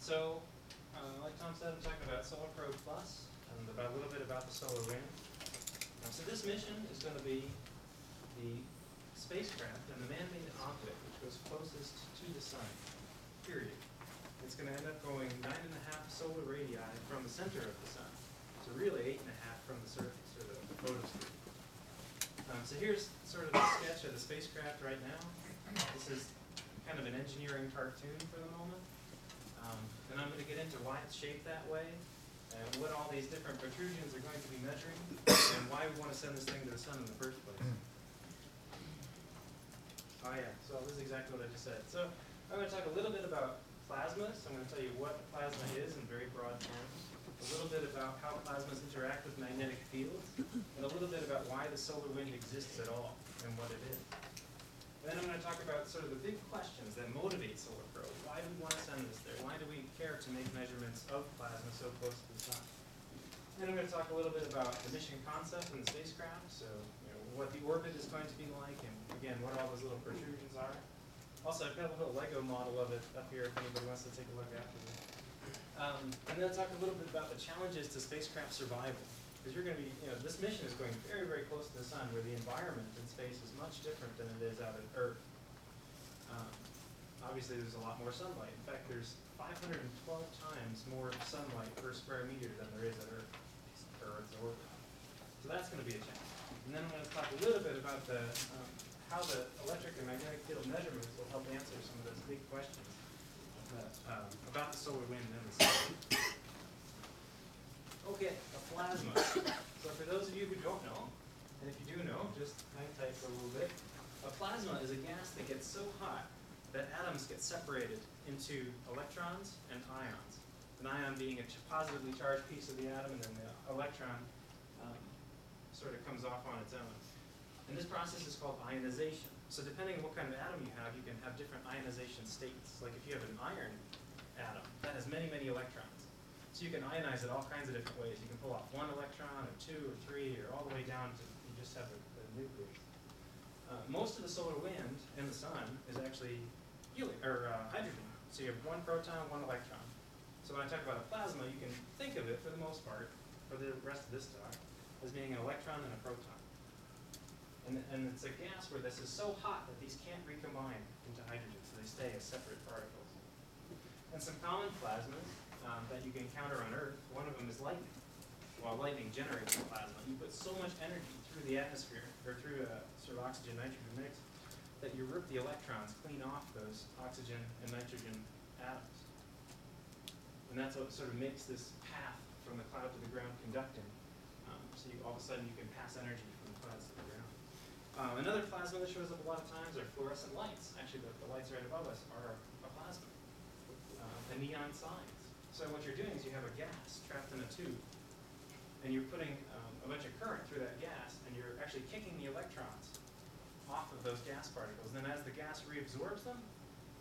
So, like Tom said, I'm talking about Solar Probe Plus and a little bit about the solar wind. So this mission is going to be the spacecraft and the man-made object which goes closest to the sun, period. It's going to end up going 9.5 solar radii from the center of the sun. So really 8.5 from the surface, or the photosphere. So here's sort of the sketch of the spacecraft right now. This is kind of an engineering cartoon for the moment. And I'm going to get into why it's shaped that way, and what all these different protrusions are going to be measuring, and why we want to send this thing to the sun in the first place. Oh yeah, so this is exactly what I just said. So I'm going to talk a little bit about plasmas. I'm going to tell you what a plasma is in very broad terms, a little bit about how plasmas interact with magnetic fields, and a little bit about why the solar wind exists at all, and what it is. Then I'm going to talk about sort of the big questions that motivate Solar Probe. Why do we want to send this there? Why do we care to make measurements of plasma so close to the sun? Then I'm going to talk a little bit about the mission concept and the spacecraft, so what the orbit is going to be like, and again, what all those little protrusions are. Also, I've got a little Lego model of it up here if anybody wants to take a look after this. And then I'll talk a little bit about the challenges to spacecraft survival. Because you're going to be, this mission is going very, very close to the sun, where the environment in space is much different than it is out at Earth. Obviously, there's a lot more sunlight. In fact, there's 512 times more sunlight per square meter than there is at Earth, or Earth's orbit. So that's going to be a challenge. And then I'm going to talk a little bit about how the electric and magnetic field measurements will help answer some of those big questions about the solar wind and the sun. Okay, a plasma. So for those of you who don't know, and if you do know, just hang tight for a little bit. A plasma is a gas that gets so hot that atoms get separated into electrons and ions. An ion being a positively charged piece of the atom, and then the electron sort of comes off on its own. And this process is called ionization. So depending on what kind of atom you can have different ionization states. Like if you have an iron atom, that has many, many electrons. So you can ionize it all kinds of different ways. You can pull off 1 electron, or 2, or 3, or all the way down to you just have a nucleus. Most of the solar wind in the sun is actually helium, or hydrogen. So you have 1 proton, 1 electron. So when I talk about a plasma, you can think of it, for the most part, for the rest of this talk, as being an electron and a proton. And it's a gas where this is so hot that these can't recombine into hydrogen, so they stay as separate particles. And some common plasmas that you can encounter on Earth, one of them is lightning. Well, lightning generates a plasma. You put so much energy through the atmosphere, or through a sort of oxygen-nitrogen mix, that you rip the electrons clean off those oxygen and nitrogen atoms. And that's what sort of makes this path from the cloud to the ground conducting. So all of a sudden you can pass energy from the clouds to the ground. Another plasma that shows up a lot of times are fluorescent lights. Actually, the lights right above us are a plasma. The neon signs. So what you're doing is you have a gas trapped in a tube, and you're putting a bunch of current through that gas, and you're actually kicking the electrons off of those gas particles. And then as the gas reabsorbs them,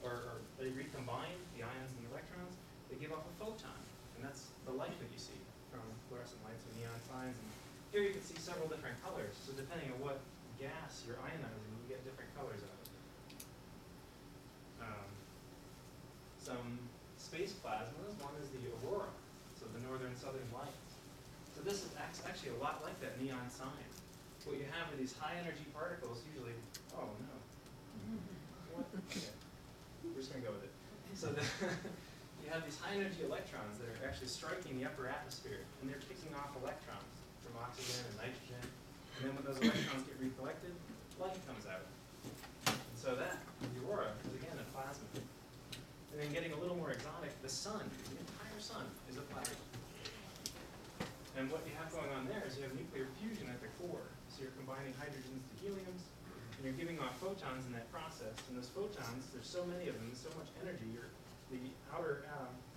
or they recombine the ions and the electrons, they give off a photon. And that's the light that you see from fluorescent lights and neon signs. And here you can see several different colors. So depending on what gas you're ionizing, you get different colors out of it. Some space plasmas, one is the aurora, so the northern southern lights. So this is actually a lot like that neon sign. What you have are these high energy particles, usually, oh no. What? Okay. We're just going to go with it. So you have these high energy electrons that are actually striking the upper atmosphere, and they're kicking off electrons from oxygen and nitrogen. And then when those electrons get recollected, light comes out. And so that, the aurora, is again a plasma. And then getting a little more exotic, the sun, the entire sun is a plasma. And what you have going on there is you have nuclear fusion at the core. So you're combining hydrogens to heliums, and you're giving off photons in that process. And those photons, there's so many of them, so much energy, the outer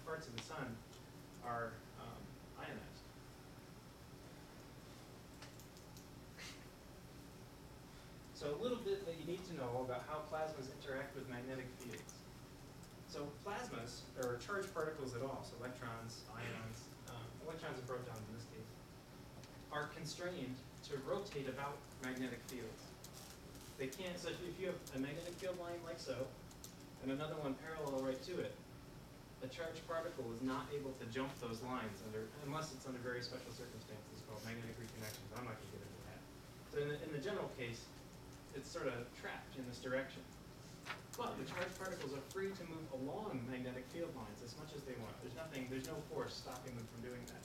parts of the sun are ionized. So a little bit that you need to know about how plasmas interact with magnetic fields. So plasmas, or charged particles at all, so electrons, ions, electrons and protons in this case, are constrained to rotate about magnetic fields. They can't, so if you have a magnetic field line like so, and another one parallel right to it, a charged particle is not able to jump those lines unless it's under very special circumstances called magnetic reconnection, but I'm not going to get into that. So in the general case, it's sort of trapped in this direction. But the charged particles are free to move along magnetic field lines as much as they want. There's no force stopping them from doing that.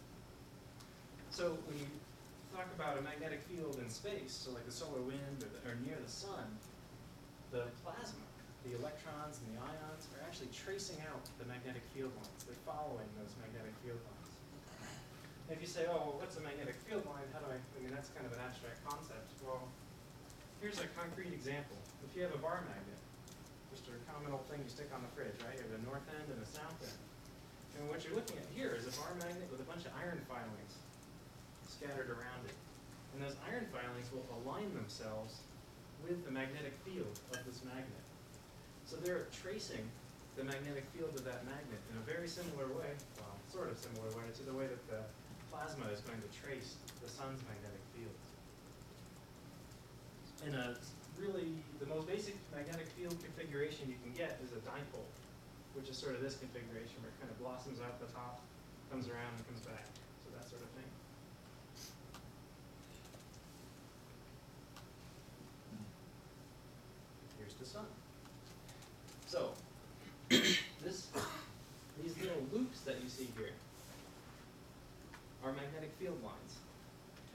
So when you talk about a magnetic field in space, so like the solar wind or near the sun, the plasma, the electrons and the ions are actually tracing out the magnetic field lines. They're following those magnetic field lines. And if you say, oh, well, what's a magnetic field line? I mean, that's kind of an abstract concept. Well, here's a concrete example. If you have a bar magnet, just a common old thing you stick on the fridge, right? You have a north end and a south end. And what you're looking at here is a bar magnet with a bunch of iron filings scattered around it. And those iron filings will align themselves with the magnetic field of this magnet. So they're tracing the magnetic field of that magnet in a very similar way, well, sort of similar way, to the way that the plasma is going to trace the sun's magnetic fields. And really, the most basic magnetic field configuration you can get is a dipole, which is sort of this configuration where it kind of blossoms out the top, comes around and comes back. So that sort of thing. Here's the sun. So these little loops that you see here are magnetic field lines.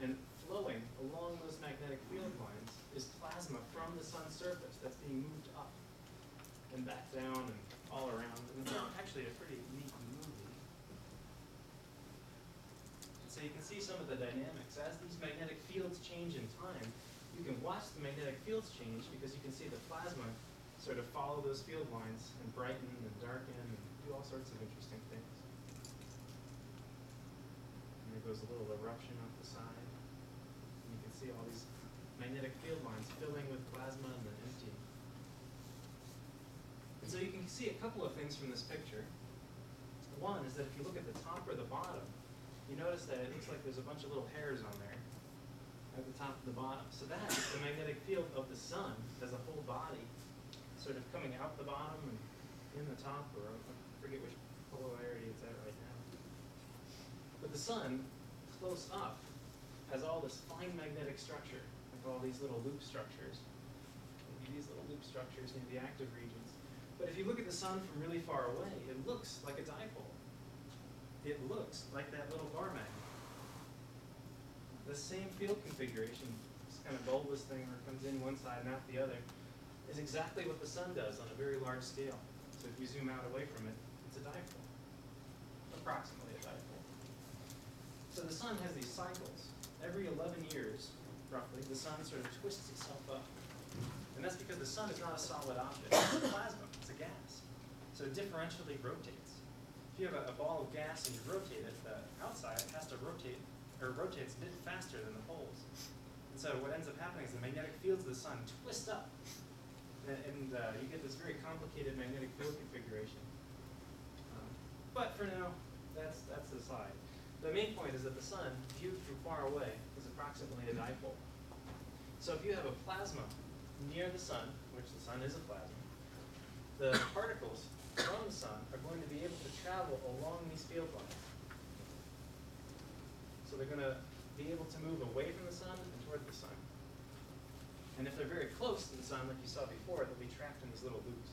And flowing along those magnetic field lines is plasma from the sun's surface that's being moved up and back down and all around. And it's actually a pretty neat movie. And so you can see some of the dynamics. As these magnetic fields change in time, you can watch the magnetic fields change because you can see the plasma sort of follow those field lines and brighten and darken and do all sorts of interesting things. And there goes a little eruption off the side. And you can see all these magnetic field lines filling with plasma and then emptying. And so you can see a couple of things from this picture. One is that if you look at the top or the bottom, you notice that it looks like there's a bunch of little hairs on there at the top and the bottom. So that is the magnetic field of the sun as a whole body, sort of coming out the bottom and in the top, or I forget which polarity it's at right now. But the sun, close up, has all this fine magnetic structure, like all these little loop structures. Maybe these little loop structures near the active regions. But if you look at the sun from really far away, it looks like a dipole. It looks like that little bar magnet. The same field configuration, this kind of bulbous thing where it comes in one side and out the other, is exactly what the sun does on a very large scale. So if you zoom out away from it, it's a dipole, approximately a dipole. So the sun has these cycles. Every 11 years, roughly, the sun sort of twists itself up. And that's because the sun is not a solid object. It's a plasma. It's a gas. So it differentially rotates. If you have a ball of gas and you rotate it, the outside has to rotate, or rotates a bit faster than the poles. And so what ends up happening is the magnetic fields of the sun twist up. And you get this very complicated magnetic field configuration. But for now, that's aside. The main point is that the sun, viewed from far away, is approximately a dipole. So if you have a plasma near the sun, which the sun is a plasma, the particles from the sun are going to be able to travel along these field lines. So they're going to be able to move away from the sun and toward the sun. And if they're very close to the sun, like you saw before, they'll be trapped in these little loops.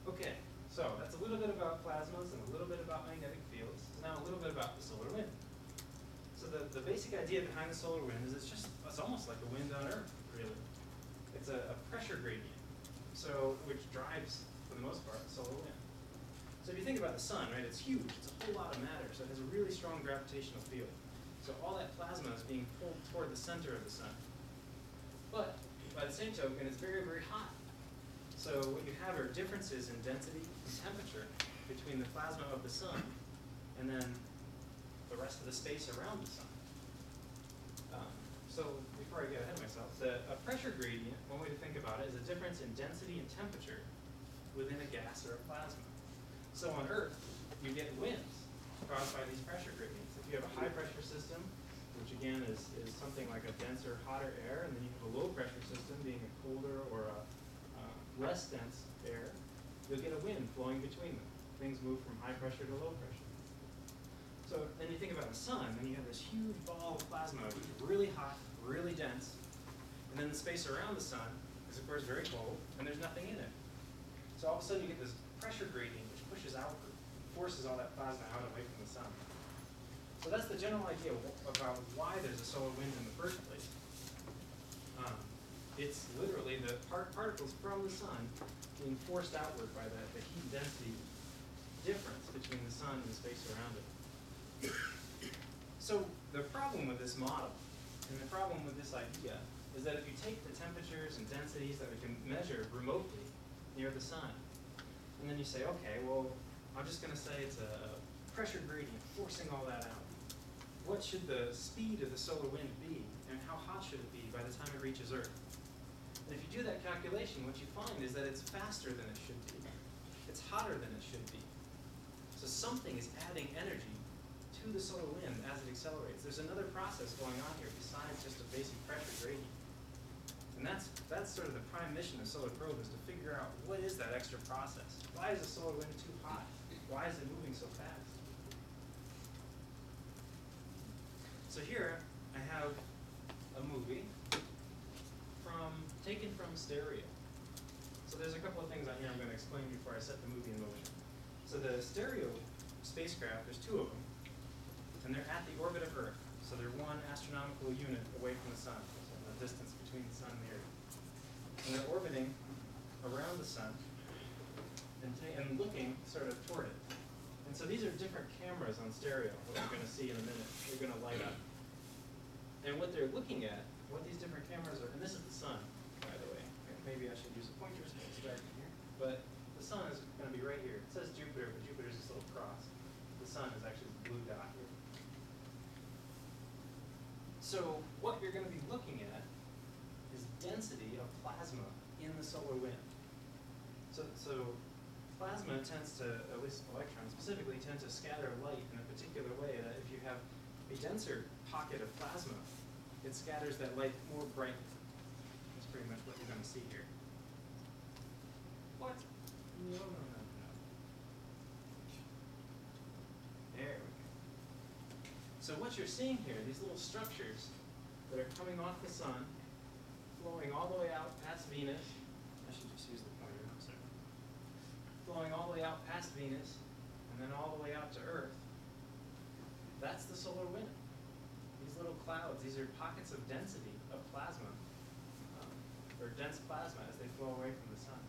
Okay, so that's a little bit about plasmas and a little bit about magnetic fields. Now a little bit about the solar wind. So the basic idea behind the solar wind is it's almost like a wind on Earth, really. It's a pressure gradient, so which drives, for the most part, the solar wind. So if you think about the sun, right, it's huge. It's a whole lot of matter, so it has a really strong gravitational field. So all that plasma is being pulled toward the center of the sun. But by the same token, it's very, very hot. So what you have are differences in density and temperature between the plasma of the sun and then the rest of the space around the sun. So before I get ahead of myself, a pressure gradient, one way to think about it, is a difference in density and temperature within a gas or a plasma. So on Earth, you get winds caused by these pressure gradients. If you have a high pressure system, which again is something like a denser, hotter air, and then you have a low pressure system being a colder or a less dense air, you'll get a wind flowing between them. Things move from high pressure to low pressure. So then you think about the sun, and you have this huge ball of plasma, which is really hot, really dense, and then the space around the sun is of course very cold, and there's nothing in it. So all of a sudden you get this pressure gradient which pushes outward, forces all that plasma out away from the sun. So that's the general idea about why there's a solar wind in the first place. It's literally the particles from the sun being forced outward by the heat density difference between the sun and the space around it. So the problem with this model, and the problem with this idea, is that if you take the temperatures and densities that we can measure remotely near the sun, and then you say, okay, well, I'm just going to say it's a pressure gradient forcing all that out. What should the speed of the solar wind be, and how hot should it be by the time it reaches Earth? And if you do that calculation, what you find is that it's faster than it should be. It's hotter than it should be. So something is adding energy to the solar wind as it accelerates. There's another process going on here besides just a basic pressure gradient. And that's sort of the prime mission of Solar Probe, is to figure out what is that extra process. Why is the solar wind too hot? Why is it moving so fast? So here I have a movie taken from stereo. So there's a couple of things on here I'm going to explain before I set the movie in motion. So the stereo spacecraft, there's two of them, and they're at the orbit of Earth. So they're one astronomical unit away from the sun, so the distance between the sun and the Earth. And they're orbiting around the sun and looking sort of toward it. And so these are different cameras on stereo, what we're going to see in a minute. They're going to light up. And what they're looking at, what these different cameras are, and this is the sun, by the way. Maybe I should use a pointer so it's dark in here. But the sun is going to be right here. It says Jupiter, but Jupiter's this little cross. The sun is actually the blue dot here. So what you're going to be looking at is density of plasma in the solar wind. So plasma tends to, at least electrons specifically, tend to scatter light in a particular way, that if you have a denser pocket of plasma, it scatters that light more brightly. That's pretty much what you're going to see here. What? No. There we go. So what you're seeing here, these little structures that are coming off the sun, flowing all the way out past Venus. I should just use the pointer, I'm sorry. Flowing all the way out past Venus, and then all the way out to Earth. That's the solar wind. These little clouds, these are pockets of density of plasma, or dense plasma as they flow away from the sun.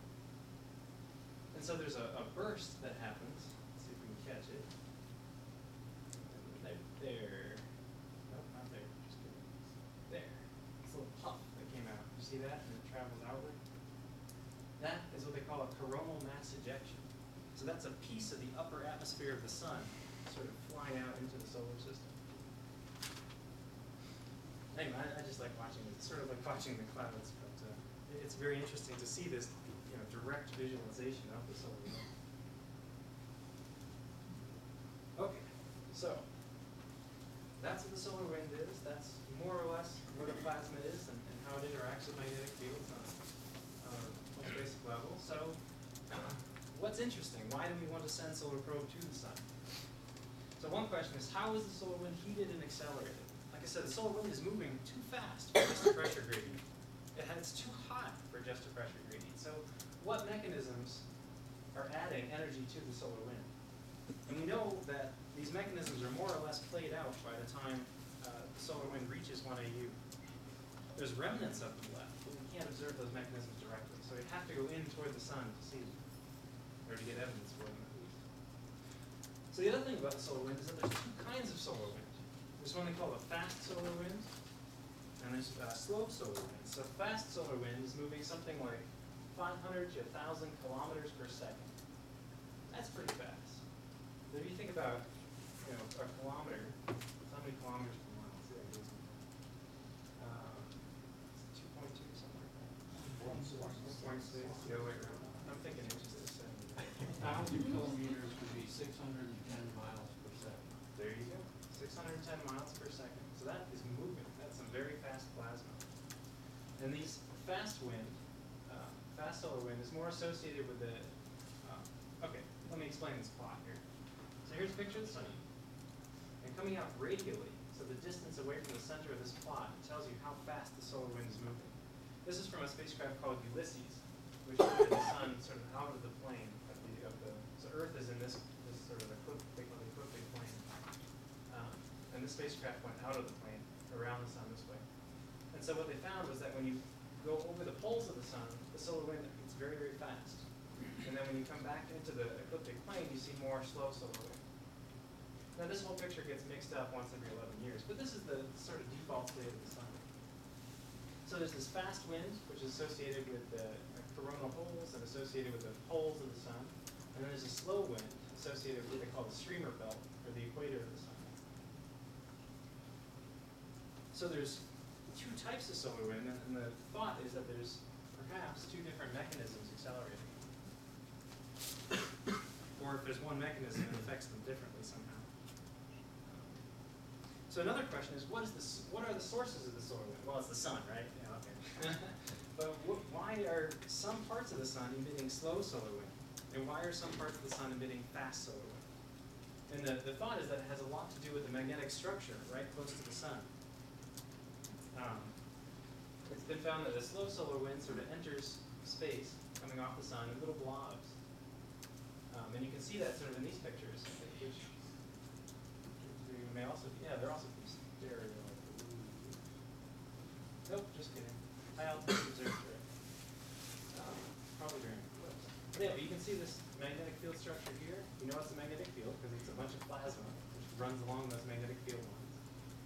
And so there's a burst that happens. Let's see if we can catch it. There. Nope, not there. Just kidding. There. This little puff that came out. You see that? And it travels outward. That is what they call a coronal mass ejection. So that's a piece of the upper atmosphere of the sun sort of flying out into the solar system. Anyway, I just like watching it. It's sort of like watching the clouds, but it's very interesting to see this, direct visualization of the solar wind. Okay, so that's what the solar wind is. That's more or less what a plasma is and how it interacts with magnetic fields on a most basic level. So what's interesting? Why do we want to send Solar Probe to the sun? So one question is, how is the solar wind heated and accelerated? Like I said, the solar wind is moving too fast for just a pressure gradient. It's too hot for just a pressure gradient. So what mechanisms are adding energy to the solar wind? And we know that these mechanisms are more or less played out by the time the solar wind reaches 1 AU. There's remnants of them left, but we can't observe those mechanisms directly. So we have to go in toward the sun to see them, or to get evidence for them at least. So the other thing about the solar wind is that there's two kinds of solar wind. There's one they call a fast solar wind, and there's slow solar wind. So fast solar wind is moving something like 500 to 1,000 kilometers per second. That's pretty fast. So if you think about, a kilometer, how many kilometers per mile? Let's see if I can do something. 2.2, something like that. 1.6, the other way around. I'm thinking inches to 70. 1,000 kilometers would be 610 miles per second. There you go. 610 miles per second. So that is moving. That's some very fast plasma. And these fast fast solar wind is more associated with the, okay, let me explain this plot here. So here's a picture of the sun. And coming out radially, so the distance away from the center of this plot tells you how fast the solar wind is moving. This is from a spacecraft called Ulysses, which moved the sun sort of out of the plane of the so Earth is in this sort of ecliptic plane. And this spacecraft went out of the plane around the sun this way. And so what they found was that when you go over the poles of the sun, the solar wind is very, very fast. And then when you come back into the ecliptic plane, you see more slow solar wind. Now this whole picture gets mixed up once every 11 years, but this is the sort of default state of the sun. So there's this fast wind, which is associated with the coronal holes and associated with the poles of the sun. And then there's a slow wind associated with what they call the streamer belt, or the equator of the sun. So there's two types of solar wind, and the thought is that there's perhaps two different mechanisms accelerating. Or if there's one mechanism, it affects them differently somehow. So another question is, what are the sources of the solar wind? Well, it's the sun, right? Yeah, okay. But why are some parts of the sun emitting slow solar wind? And why are some parts of the sun emitting fast solar wind? And the thought is that it has a lot to do with the magnetic structure right close to the sun. It's been found that the slow solar wind sort of enters space, coming off the sun, in little blobs. And you can see that sort of in these pictures, which may also, yeah, they're also from stereo. Nope, just kidding. High altitude observatory. Probably during eclipse. Yeah, but you can see this magnetic field structure here. You know it's a magnetic field because it's a bunch of plasma which runs along those magnetic field lines.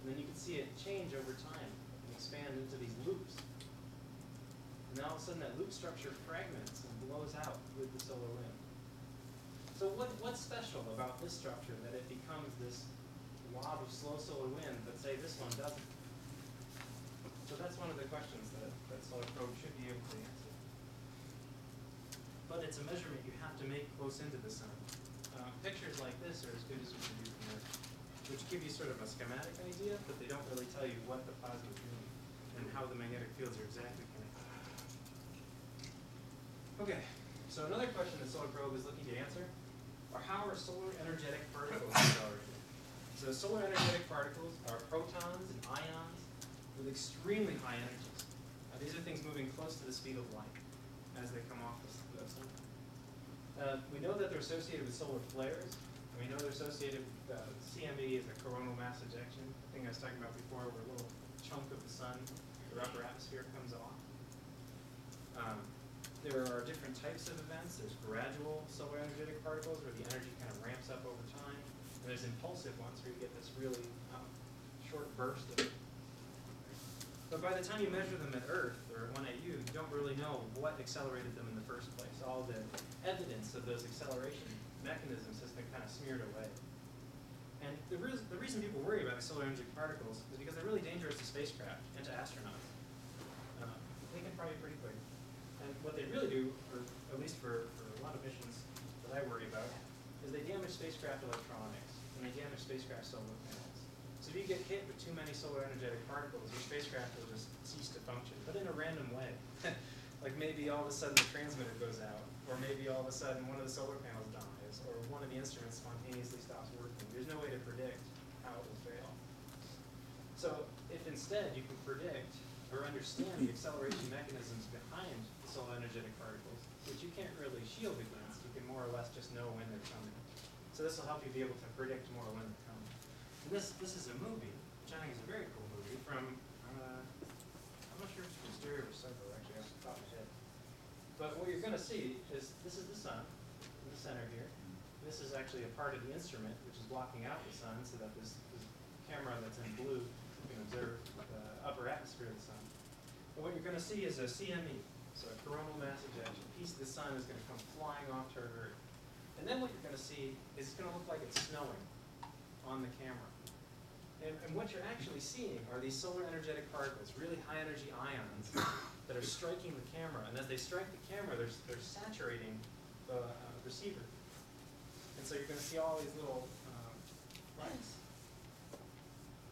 And then you can see it change over time and expand into these loops. And then all of a sudden that loop structure fragments and blows out with the solar wind. So what's special about this structure that it becomes this blob of slow solar wind, but say this one doesn't? So that's one of the questions that solar probe should be able to answer. But it's a measurement you have to make close into the sun. Pictures like this are as good as you can do from Earth, which give you sort of a schematic idea, but they don't really tell you what the plasma is doing and how the magnetic fields are exactly connected. Okay, so another question the solar probe is looking to answer are how are solar energetic particles accelerated? So solar energetic particles are protons and ions with extremely high energies. These are things moving close to the speed of light as they come off the sun. We know that they're associated with solar flares. And we know they're associated with CME is a coronal mass ejection. The thing I was talking about before where a little chunk of the sun, the upper atmosphere, comes off. There are different types of events. There's gradual solar energetic particles where the energy kind of ramps up over time. And there's impulsive ones where you get this really short burst of it. But by the time you measure them at Earth, or 1AU, you don't really know what accelerated them in the first place. All the evidence of those acceleration mechanisms has been kind of smeared away. And the reason people worry about solar energy particles is because they're really dangerous to spacecraft and to astronauts. They can probably pretty quick. And what they really do, or at least for a lot of missions that I worry about, is they damage spacecraft electronics, and they damage spacecraft solar panels. So if you get hit with too many solar energetic particles, your spacecraft will just cease to function, but in a random way. Like maybe all of a sudden the transmitter goes out, or maybe all of a sudden one of the solar panels dies, or one of the instruments spontaneously stops working. There's no way to predict how it will fail. So if instead you can predict or understand the acceleration mechanisms behind the solar energetic particles, which you can't really shield against, you can more or less just know when they're coming. So this will help you be able to predict more when they're coming. And this is a movie, which I think is a very cool movie from, I'm not sure if it's from stereo or cycle, actually, off the top of my head. But what you're going to see is, this is the sun in the center here. This is actually a part of the instrument, which is blocking out the sun, so that this camera that's in blue can observe the upper atmosphere of the sun. And what you're going to see is a CME, so a coronal mass ejection. A piece of the sun is going to come flying off toward Earth. And then what you're going to see is it's going to look like it's snowing on the camera. And what you're actually seeing are these solar energetic particles, really high energy ions that are striking the camera. And as they strike the camera, they're saturating the receiver. And so you're going to see all these little lights.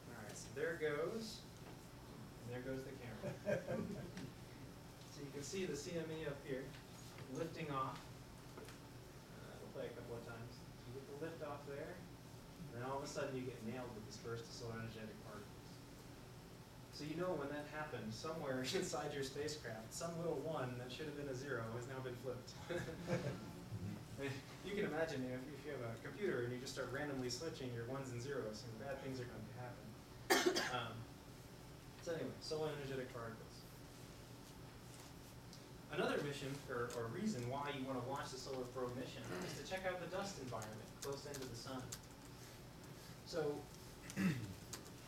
All right, so there goes, and there goes the camera. So you can see the CME up here. off. We'll play a couple of times. You get the lift off there, and then all of a sudden you get nailed with dispersed solar energetic particles. So you know when that happened, somewhere inside your spacecraft, some little one that should have been a 0 has now been flipped. You can imagine if you have a computer and you just start randomly switching your 1s and 0s, some bad things are going to happen. So anyway, solar energetic particles. Another mission, or reason why you want to launch the solar probe mission, is to check out the dust environment close into the sun. So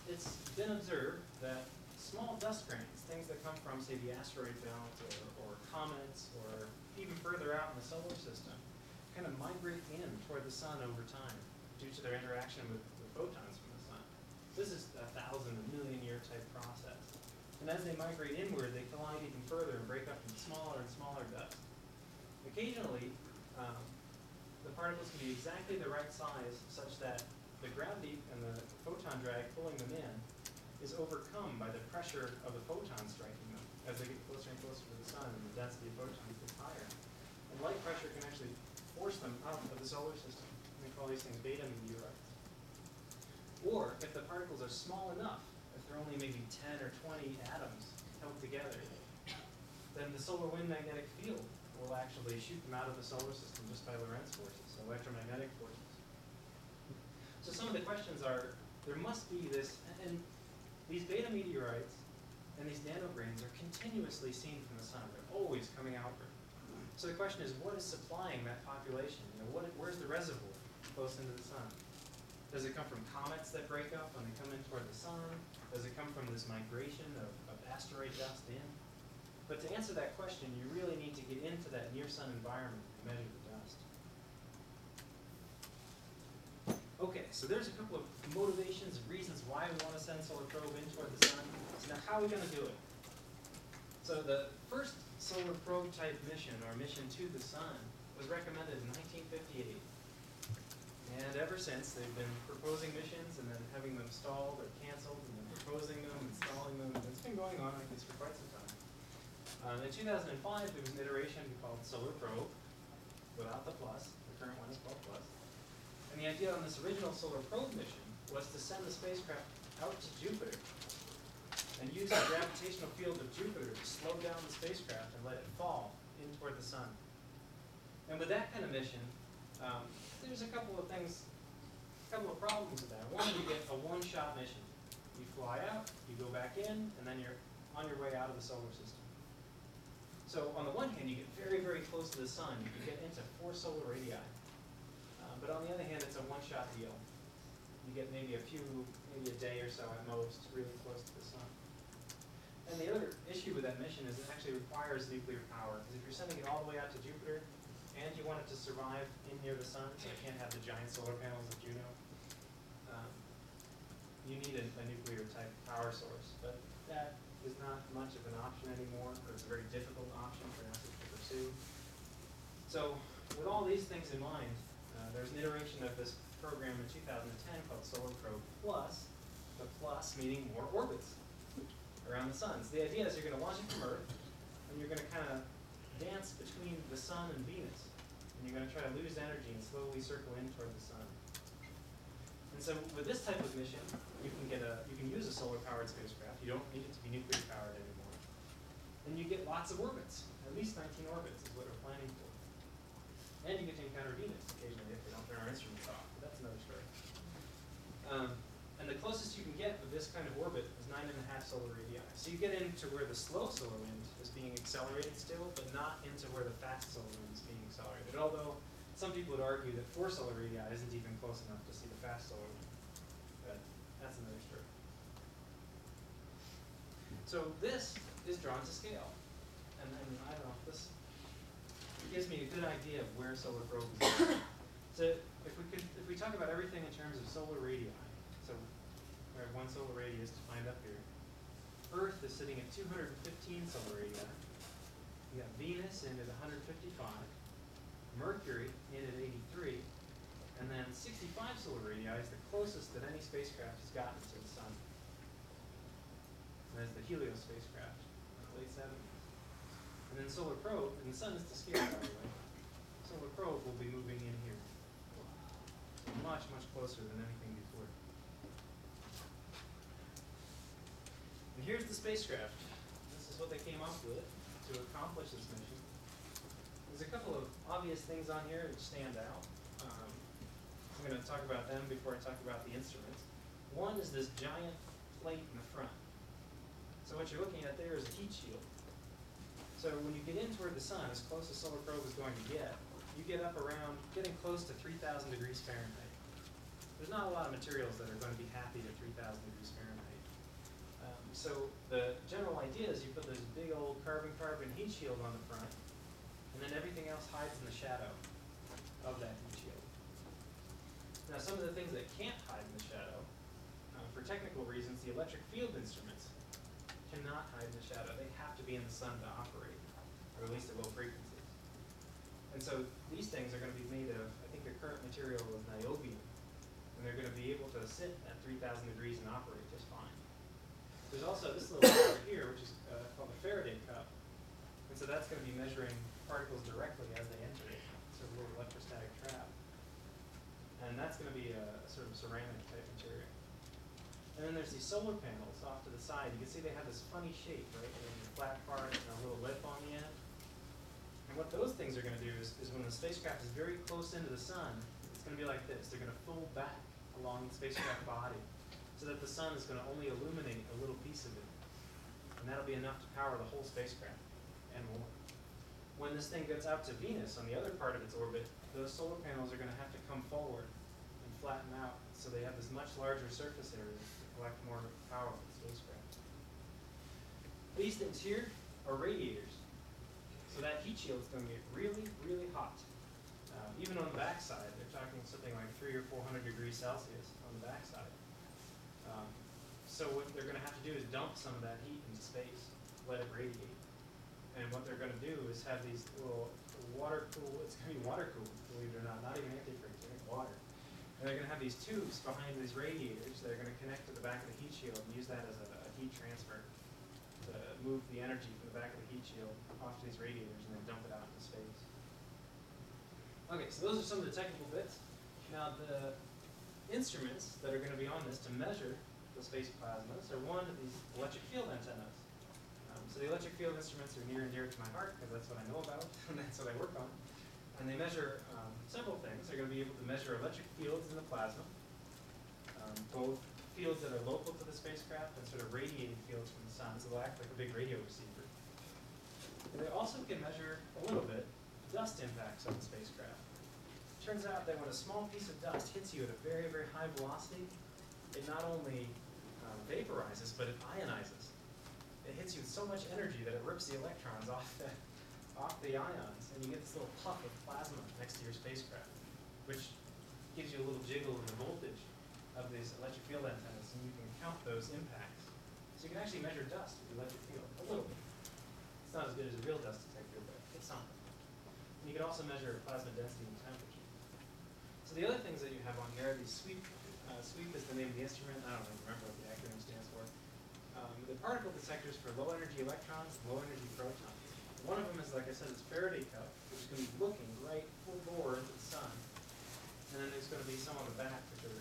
it's been observed that small dust grains, things that come from, say, the asteroid belt or comets or even further out in the solar system, kind of migrate in toward the sun over time due to their interaction with photons from the sun. This is a 1,000, a million year type process. And as they migrate inward, they collide even further and break up into smaller and smaller dust. Occasionally, the particles can be exactly the right size such that the gravity and the photon drag pulling them in is overcome by the pressure of the photons striking them as they get closer and closer to the sun and the density of photons gets higher. And light pressure can actually force them out of the solar system. We call these things beta meteorites. Or if the particles are small enough, if they're only maybe 10 or 20 atoms held together, then the solar wind magnetic field will actually shoot them out of the solar system just by Lorentz forces, electromagnetic forces. So some of the questions are, there must be this, and these beta meteorites and these nanograins are continuously seen from the sun. They're always coming outward. So the question is, what is supplying that population? Where's the reservoir close into the sun? Does it come from comets that break up when they come in toward the sun? Does it come from this migration of asteroid dust in? But to answer that question, you really need to get into that near-sun environment and measure the dust. Okay, so there's a couple of motivations, reasons why we want to send solar probe in toward the sun. So now how are we going to do it? So the first solar probe type mission, or mission to the sun, was recommended in 1958. And ever since, they've been proposing missions and then having them stalled or canceled, and then proposing them, installing them, and it's been going on like this for quite some time. In 2005, there was an iteration called Solar Probe, without the plus. The current one is called plus. And the idea on this original Solar Probe mission was to send the spacecraft out to Jupiter and use the gravitational field of Jupiter to slow down the spacecraft and let it fall in toward the sun. And with that kind of mission, there's a couple of things, a couple of problems with that. One, you get a one-shot mission. You fly out, you go back in, and then you're on your way out of the solar system. So on the one hand, you get very, very close to the sun. You can get into 4 solar radii. But on the other hand, it's a one-shot deal. You get maybe a day or so at most, really close to the sun. And the other issue with that mission is it actually requires nuclear power. Because if you're sending it all the way out to Jupiter, and you want it to survive in near the sun, so it can't have the giant solar panels of Juno, you need a nuclear type power source. But that is not much of an option anymore, or it's a very difficult option for NASA to pursue. So with all these things in mind, there's an iteration of this program in 2010 called Solar Probe Plus, the plus meaning more orbits around the sun. So the idea is you're going to launch it from Earth, and you're going to kind of dance between the sun and Venus. And you're going to try to lose energy and slowly circle in toward the sun. And so with this type of mission, you can use a solar-powered spacecraft. You don't need it to be nuclear-powered anymore. And you get lots of orbits. At least 19 orbits is what we're planning for. And you get to encounter Venus occasionally if we don't turn our instruments off. But that's another story. And the closest you can get with this kind of orbit is 9.5 solar radii. So you get into where the slow solar wind is being accelerated still, but not into where the fast solar wind is being accelerated. Although some people would argue that 4 solar radii isn't even close enough to see the fast solar wind. But that's another story. So this is drawn to scale. And I don't know, this gives me a good idea of where solar probe is going. So if we talk about everything in terms of solar radii, so we have 1 solar radius defined up here. Earth is sitting at 215 solar radii. We got Venus in at 155, Mercury in at 83, and then 65 solar radii is the closest that any spacecraft has gotten to the sun. And that's the Helios spacecraft in the late 70s. And then solar probe, and the sun is to scale, by the way. probe will be moving in here. Much, much closer than anything before. And here's the spacecraft. This is what they came up with to accomplish this mission. There's a couple of obvious things on here that stand out. I'm going to talk about them before I talk about the instruments. One is this giant plate in the front. So what you're looking at there is a heat shield. So when you get in toward the sun, as close as solar probe is going to get, you get up around getting close to 3,000 degrees Fahrenheit. There's not a lot of materials that are going to be happy at 3,000 degrees Fahrenheit. So the general idea is you put this big old carbon-carbon heat shield on the front, and then everything else hides in the shadow of that heat shield. Now some of the things that can't hide in the shadow, for technical reasons, the electric field instruments cannot hide in the shadow. They have to be in the sun to operate, or at least at low frequencies. And so these things are going to be made of, I think their current material is niobium, and they're going to be able to sit at 3,000 degrees and operate just fine. There's also this little thing over here, which is called a Faraday cup. And so that's going to be measuring particles directly as they enter it. It's a little electrostatic trap. And that's going to be a sort of ceramic type material. And then there's these solar panels off to the side. You can see they have this funny shape, right? There's a flat part and a little lip on the end. And what those things are going to do is when the spacecraft is very close into the sun, it's going to be like this. They're going to fold back along the spacecraft body so that the sun is going to only illuminate a little piece of it. And that'll be enough to power the whole spacecraft and more. When this thing gets out to Venus on the other part of its orbit, those solar panels are going to have to come forward and flatten out so they have this much larger surface area to collect more power from the spacecraft. These things here are radiators. So that heat shield is going to get really, really hot. Even on the backside, they're talking something like 300 or 400 degrees Celsius on the backside. So what they're going to have to do is dump some of that heat into space, let it radiate. And what they're going to do is have these little water cooled, it's going to be water cooled, believe it or not even antifreeze, it's water. And they're going to have these tubes behind these radiators that are going to connect to the back of the heat shield and use that as a heat transfer to move the energy from the back of the heat shield off to these radiators and then dump it out into space. Okay, so those are some of the technical bits. Now the instruments that are going to be on this to measure the space plasmas are one of these electric field antennas. So the electric field instruments are near and dear to my heart because that's what I know about and that's what I work on. And they measure several things. They're going to be able to measure electric fields in the plasma, both fields that are local to the spacecraft and sort of radiating fields from the sun, so they'll act like a big radio receiver. And they also can measure a little bit dust impacts on the spacecraft. It turns out that when a small piece of dust hits you at a very, very high velocity, it not only vaporizes, but it ionizes. It hits you with so much energy that it rips the electrons off the ions, and you get this little puff of plasma next to your spacecraft, which gives you a little jiggle in the voltage of these electric field antennas, and you can count those impacts. So you can actually measure dust with the electric field, a little bit. It's not as good as a real dust detector, but it's something. And you can also measure plasma density and temperature. So the other things that you have on here are these sweep. Sweep is the name of the instrument. I don't remember what the acronym stands for. The particle detectors for low energy electrons and low energy protons. One of them is, like I said, this Faraday cup, which is going to be looking right full bore into the sun. And then there's going to be some on the back that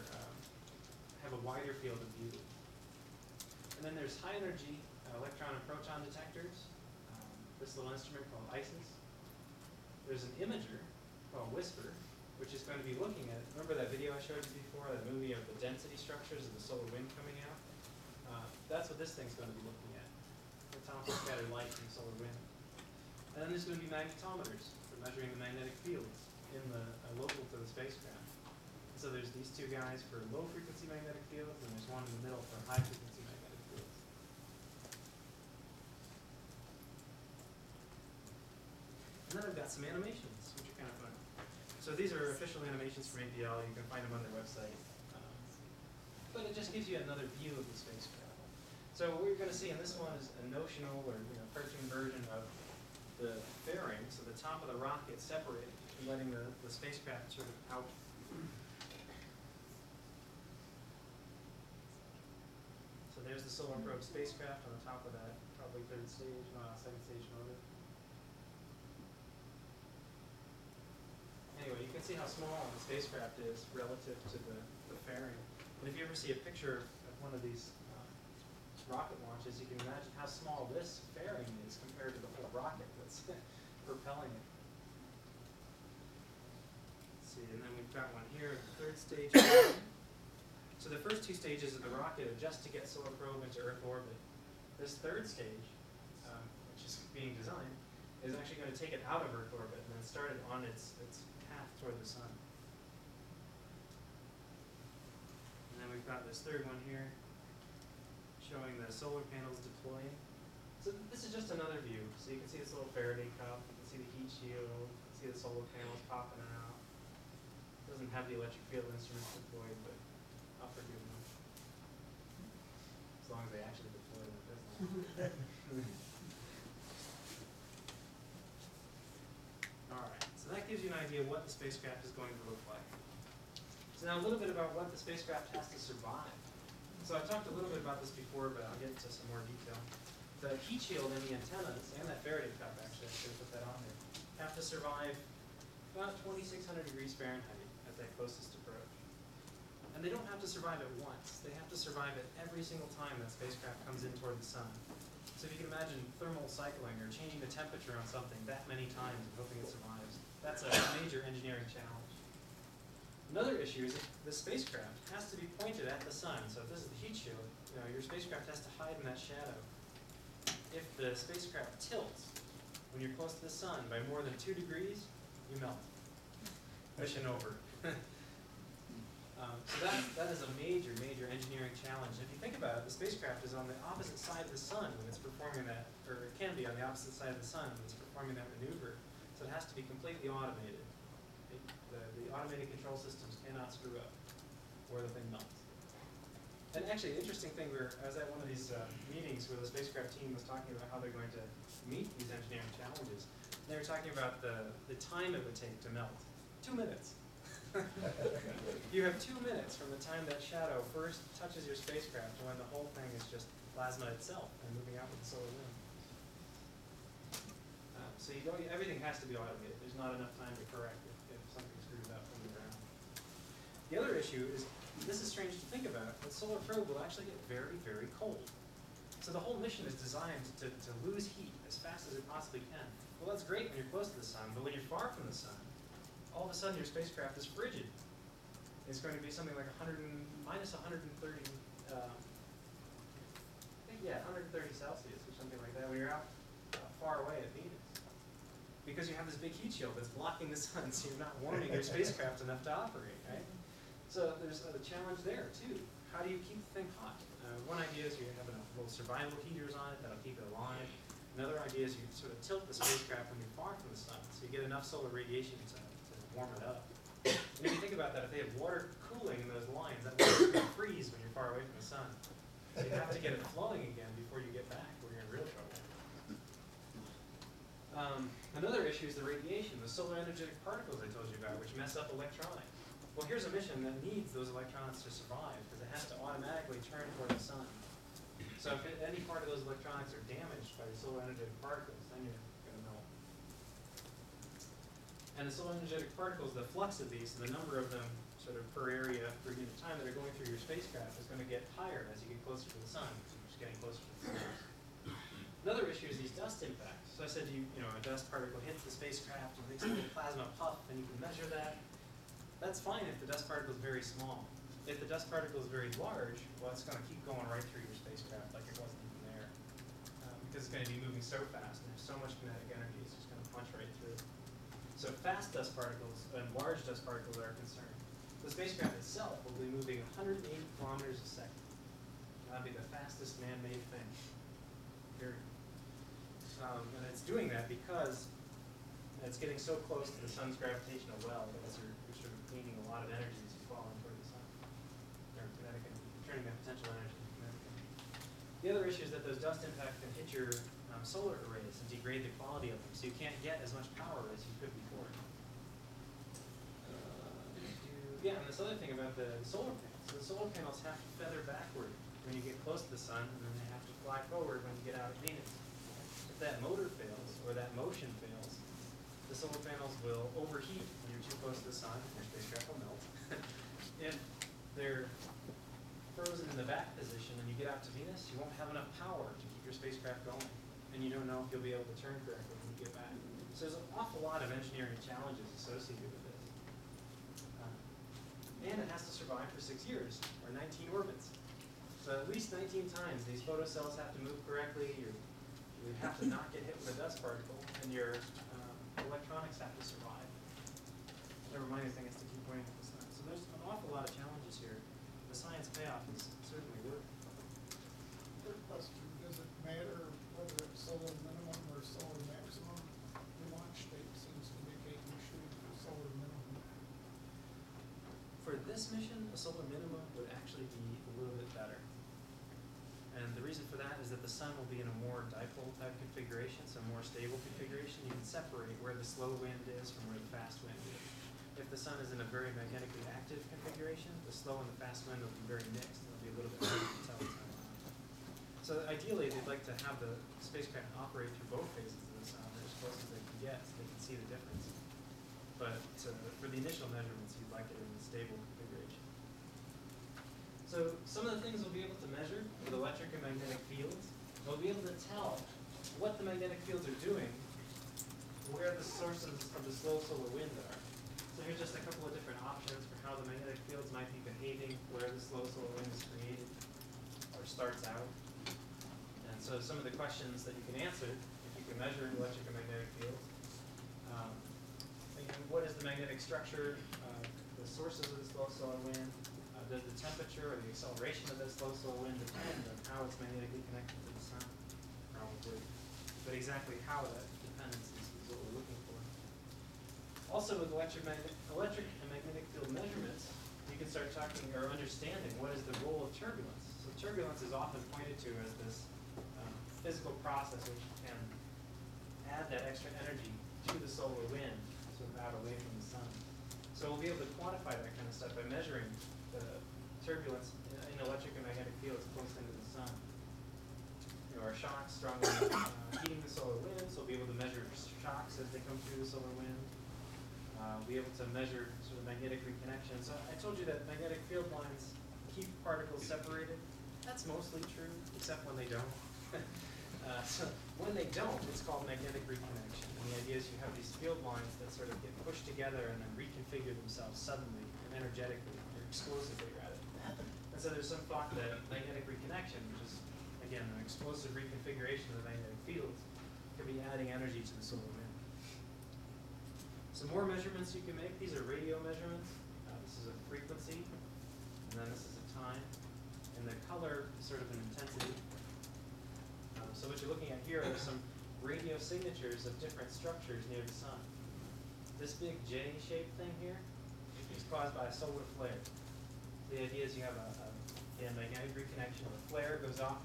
have a wider field of view. And then there's high energy electron and proton detectors. This little instrument called ISIS. There's an imager called WHISPER, which is going to be looking at, remember that video I showed you before, that movie of the density structures of the solar wind coming out? That's what this thing's going to be looking at, the Thompson scattered light from the solar wind. And then there's going to be magnetometers for measuring the magnetic fields in the local to the spacecraft. So there's these two guys for low frequency magnetic fields, and there's one in the middle for high frequency magnetic fields. And then I've got some animations, which are kind of fun. So these are official animations from APL. You can find them on their website. But it just gives you another view of the spacecraft. So what we're going to see in this one is a notional or cartoon version of the fairing. So the top of the rocket separated and letting the spacecraft sort of out. So there's the solar probe spacecraft on the top of that, probably third stage, second stage in orbit. see how small the spacecraft is relative to the fairing. And if you ever see a picture of one of these rocket launches, you can imagine how small this fairing is compared to the whole rocket that's propelling it. Let's see, and then we've got one here, the third stage. So the first two stages of the rocket are just to get solar probe into Earth orbit. This third stage, which is being designed, is actually going to take it out of Earth orbit and then start it on its path toward the sun. And then we've got this third one here, showing the solar panels deploying. So this is just another view. So you can see this little Faraday cup, you can see the heat shield, you can see the solar panels popping out. It doesn't have the electric field instruments deployed, but I'll forgive them. As long as they actually deploy them, it doesn't. Alright, so that gives you an idea of what the spacecraft is going to look like. So now a little bit about what the spacecraft has to survive. So I've talked a little bit about this before, but I'll get into some more detail. The heat shield and the antennas, and that Faraday cup actually, I should have put that on there, have to survive about 2,600 degrees Fahrenheit at that closest approach. And they don't have to survive at once. They have to survive at every single time that spacecraft comes in toward the sun. So if you can imagine thermal cycling or changing the temperature on something that many times and hoping it survives, that's a major engineering challenge. Another issue is if the spacecraft has to be pointed at the sun. So if this is the heat shield, your spacecraft has to hide in that shadow. If the spacecraft tilts when you're close to the sun by more than 2 degrees, you melt. Mission over. So that is a major, major engineering challenge. If you think about it, the spacecraft is on the opposite side of the sun when it's performing that, or it can be on the opposite side of the sun when it's performing that maneuver. So it has to be completely automated. The automated control systems cannot screw up, or the thing melts. And actually, the interesting thing, I was at one of these meetings where the spacecraft team was talking about how they're going to meet these engineering challenges. They were talking about the time it would take to melt. 2 minutes. You have 2 minutes from the time that shadow first touches your spacecraft to when the whole thing is just plasma itself and moving out with the solar wind. So everything has to be automated. There's not enough time to correct if something screws up from the ground. The other issue is, this is strange to think about, but solar probe will actually get very, very cold. So the whole mission is designed to lose heat as fast as it possibly can. Well, that's great when you're close to the sun, but when you're far from the sun, all of a sudden your spacecraft is frigid. It's going to be something like minus 130, 130 Celsius or something like that when you're out far away at Venus. Because you have this big heat shield that's blocking the sun, so you're not warming your spacecraft enough to operate, right? So there's a challenge there, too. How do you keep the thing hot? One idea is you have little survival heaters on it that'll keep it alive. Another idea is you sort of tilt the spacecraft when you're far from the sun, so you get enough solar radiation to warm it up. And if you think about that, if they have water cooling in those lines, that water's going to freeze when you're far away from the sun. So you have to get it flowing again before you get back, or you're in real trouble. Another issue is the radiation, the solar energetic particles I told you about, which mess up electronics. Well, here's a mission that needs those electrons to survive, because it has to automatically turn toward the sun. So if any part of those electronics are damaged by the solar energetic particles, then you're going to melt. And the solar energetic particles, the flux of these, the number of them sort of per area per unit of time that are going through your spacecraft is going to get higher as you get closer to the sun, because you're just getting closer to the sun. Another issue is these dust impacts. So I said a dust particle hits the spacecraft and makes a little plasma puff, and you can measure that. That's fine if the dust particle is very small. If the dust particle is very large, well, it's going to keep going right through your spacecraft like it wasn't even there. Because it's going to be moving so fast and there's so much kinetic energy, it's just going to punch right through. So fast dust particles and large dust particles are a concern. The spacecraft itself will be moving 180 kilometers a second. That'll be the fastest man-made thing. Period. And it's doing that because it's getting so close to the sun's gravitational well that you're sort of gaining a lot of energy as you fall toward the sun. Or kinetic energy, turning that potential energy into kinetic energy. The other issue is that those dust impacts can hit your solar arrays and degrade the quality of them, so you can't get as much power as you could before. And this other thing about the solar panels. So the solar panels have to feather backward when you get close to the sun, and then they have to fly forward when you get out of Venus. If that motor fails, or that motion fails, the the solar panels will overheat when you're too close to the sun, and your spacecraft will melt. If they're frozen in the back position and you get out to Venus, you won't have enough power to keep your spacecraft going, and you don't know if you'll be able to turn correctly when you get back. So there's an awful lot of engineering challenges associated with this. And it has to survive for 6 years, or 19 orbits. So at least 19 times these photocells have to move correctly, you have to not get hit with a dust particle, and your electronics have to survive. Never mind anything has to keep pointing at the sun. So there's an awful lot of challenges here. The science payoff is certainly worth it. Third question, does it matter whether it's solar minimum or solar maximum? The launch date seems to indicate we shoot for solar minimum. For this mission, a solar minimum would actually be a little bit better. And the reason for that is that the sun will be in a more dipole type configuration, so more stable configuration. You can separate where the slow wind is from where the fast wind is. If the sun is in a very magnetically active configuration, the slow and the fast wind will be very mixed. It'll be a little bit harder to tell what's going on. So ideally, they'd like to have the spacecraft operate through both phases of the sun as close as they can get so they can see the difference. But for the initial measurements, you'd like it in a stable configuration. So some of the things we'll be able to measure with electric and magnetic fields, we'll be able to tell what the magnetic fields are doing, where the sources of the slow solar wind are. So here's just a couple of different options for how the magnetic fields might be behaving, where the slow solar wind is created or starts out. And so some of the questions that you can answer, if you can measure electric and magnetic fields, again, what is the magnetic structure, the sources of the slow solar wind, does the temperature or the acceleration of the slow solar wind depend on how it's magnetically connected to the sun? Probably. But exactly how that depends is what we're looking for. Also with electric and magnetic field measurements, you can start talking or understanding what is the role of turbulence. So turbulence is often pointed to as this physical process which can add that extra energy to the solar wind, sort of out away from the sun. So we'll be able to quantify that kind of stuff by measuring the turbulence in electric and magnetic fields close into the sun. You know, our shocks strongly heating the solar wind, so we'll be able to measure shocks as they come through the solar wind. We'll be able to measure sort of magnetic reconnection. So I told you that magnetic field lines keep particles separated. That's mostly true, except when they don't. So when they don't, it's called magnetic reconnection. And the idea is you have these field lines that sort of get pushed together and then reconfigure themselves suddenly and energetically, or explosively rather. And so there's some thought that magnetic reconnection, which is, again, an explosive reconfiguration of the magnetic fields, could be adding energy to the solar wind. Some more measurements you can make. These are radio measurements. This is a frequency, and then this is a time. And the color is sort of an intensity. So what you're looking at here are some radio signatures of different structures near the sun. This big J-shaped thing here is caused by a solar flare. The idea is you have a magnetic reconnection, or a flare goes off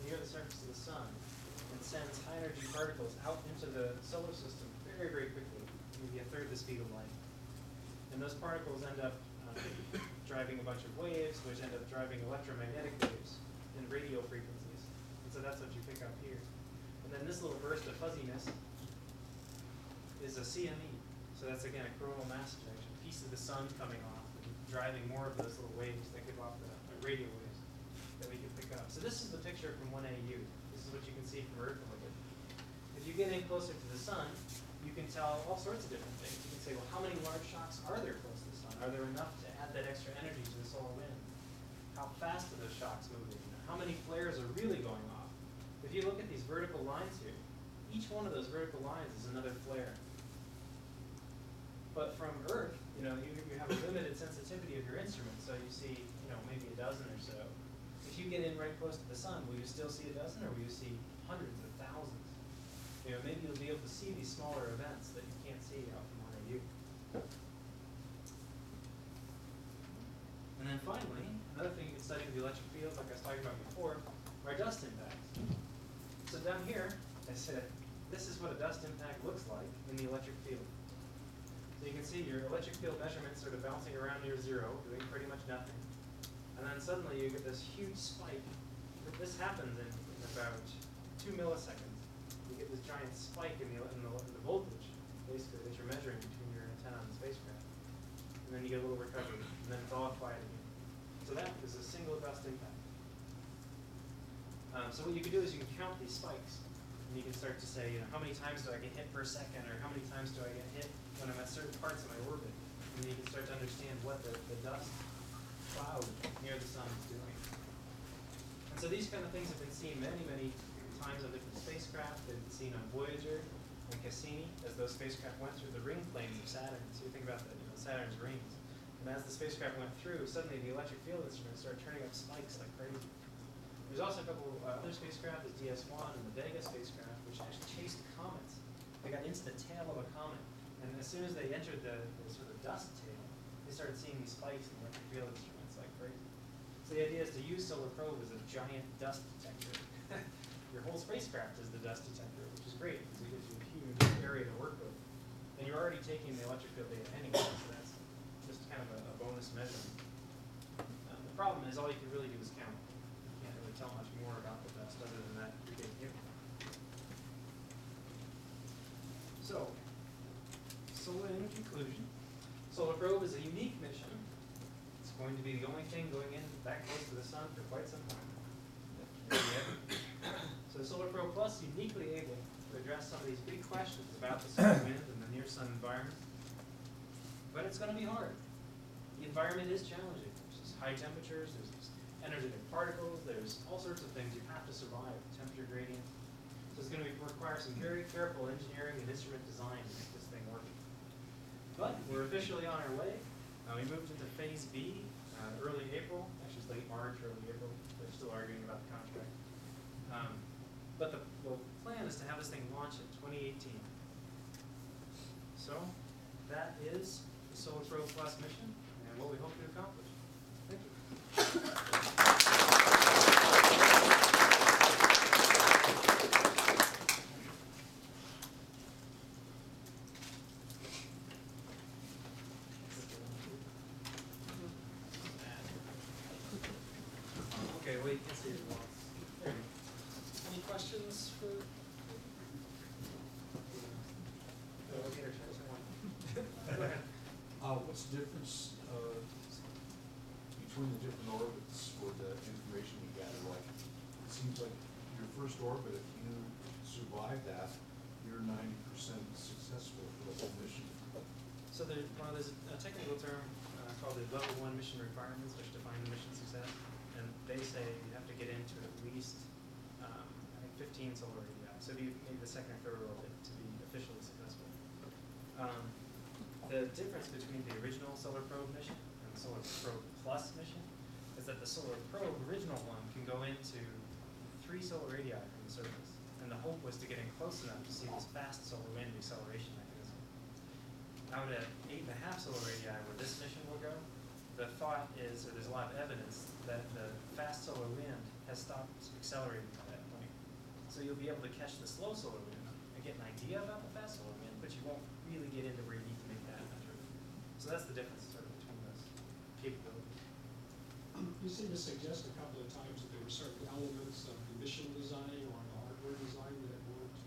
near the surface of the sun and sends high energy particles out into the solar system very, very quickly, maybe a third the speed of light. And those particles end up driving a bunch of waves, which end up driving electromagnetic waves in radio frequencies. And so that's what you pick up here. And then this little burst of fuzziness is a CME. So that's, again, a coronal mass ejection, a piece of the sun coming off and driving more of those little waves that give off the radio waves that we can pick up. So this is the picture from 1AU. This is what you can see from Earth orbit. If you get in closer to the sun, you can tell all sorts of different things. You can say, well, how many large shocks are there close to the sun? Are there enough to add that extra energy to the solar wind? How fast are those shocks moving? How many flares are really going off? If you look at these vertical lines here, each one of those vertical lines is another flare. But from Earth, you have a limited sensitivity of your instrument, so you see, maybe a dozen or so. If you get in right close to the sun, will you still see a dozen, or will you see hundreds of thousands? Maybe you'll be able to see these smaller events that you can't see out from 1AU. And then finally, another thing you can study with the electric field, like I was talking about before, are dust impacts. So down here, I said, this is what a dust impact looks like in the electric field. So you can see your electric field measurements sort of bouncing around near zero, doing pretty much nothing. And then suddenly you get this huge spike. This happens in about 2 milliseconds. You get this giant spike in the voltage. basically, that you're measuring between your antenna and the spacecraft. And then you get a little recovery, and then it's all quiet again. So that is a single dust impact. So what you can do is you can count these spikes, and you can start to say, how many times do I get hit per second, or how many times do I get hit when I'm at certain parts of my orbit? And then you can start to understand what the dust cloud near the sun is doing. And so these kind of things have been seen many, many times on different spacecraft. They've been seen on Voyager and Cassini as those spacecraft went through the ring planes of Saturn. So you think about Saturn's rings. And as the spacecraft went through, suddenly the electric field instruments started turning up spikes like crazy. There's also a couple other spacecraft, the DS-1 and the Vega spacecraft, which actually chased comets. They got into the tail of a comet. And as soon as they entered the sort of dust tail, they started seeing these spikes in the electric field instruments like crazy. So the idea is to use Solar Probe as a giant dust detector. Your whole spacecraft is the dust detector, which is great because it gives you a huge area to work with. And you're already taking the electric field data anyway, so that's just kind of a bonus measurement. The problem is all you can really do is count. You can't really tell much more about the dust other than that you're getting hit. So in conclusion, Solar Probe is a unique mission. It's going to be the only thing going in that close to the sun for quite some time. So the Solar Probe Plus is uniquely able to address some of these big questions about the solar wind and the near-sun environment. But it's going to be hard. The environment is challenging. There's these high temperatures, there's these energetic particles, there's all sorts of things you have to survive, temperature gradient. So it's going to require some very careful engineering and instrument design to make this thing work. But we're officially on our way. We moved into Phase B early April, actually it's late March, early April. They're still arguing about the contract. But the plan is to have this thing launch in 2018. So that is the Solar Probe Plus mission and what we hope to accomplish. Thank you. Okay, wait, let's see if it wants. There you go. Any questions for? Go ahead. What's the difference between the different orbits for the information you gather? Like, it seems like your first orbit, if you survive that, you're 90% successful for the whole mission. So there's a technical term called the Level 1 mission requirements, which define the mission success. And they say you have to get into at least, I think, 15 solar radii. So you need the second or third orbit to be officially successful. The difference between the original Solar Probe mission and the Solar Probe Plus mission is that the Solar Probe original one can go into 3 solar radii from the surface. And the hope was to get in close enough to see this fast solar wind acceleration mechanism. Out at 8.5 solar radii where this mission will go, the thought is, or there's a lot of evidence, that the fast solar wind has stopped accelerating by that point. So you'll be able to catch the slow solar wind and get an idea about the fast solar wind, but you won't really get into where you need to make that measure. So that's the difference sort of between those capabilities. You seem to suggest a couple of times that there were certain elements of the mission design or the hardware design that weren't